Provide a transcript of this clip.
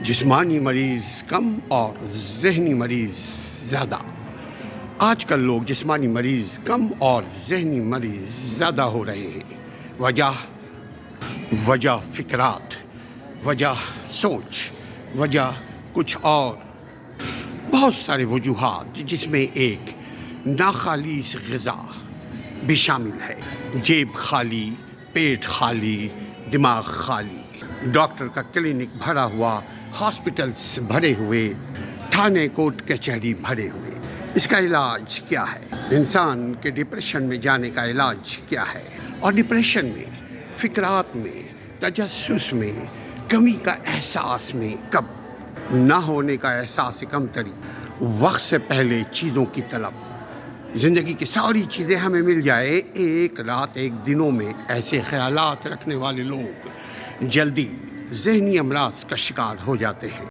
جسمانی مریض کم اور ذہنی مریض زیادہ۔ آج کل لوگ جسمانی مریض کم اور ذہنی مریض زیادہ ہو رہے ہیں۔ وجہ فکرات، وجہ سوچ، وجہ کچھ اور بہت سارے وجوہات، جس میں ایک ناخالص غذا بھی شامل ہے۔ جیب خالی، پیٹ خالی، دماغ خالی، ڈاکٹر کا کلینک بھرا ہوا، ہاسپٹلز بھرے ہوئے، تھانے کوٹ کچہری بھرے ہوئے۔ اس کا علاج کیا ہے؟ انسان کے ڈپریشن میں جانے کا علاج کیا ہے؟ اور ڈپریشن میں، فکرات میں، تجسس میں، کمی کا احساس میں، کب نہ ہونے کا احساس کمتری، وقت سے پہلے چیزوں کی طلب، زندگی کی ساری چیزیں ہمیں مل جائے، ایک رات ایک دنوں میں ایسے خیالات رکھنے والے لوگ جلدی ذہنی امراض کا شکار ہو جاتے ہیں۔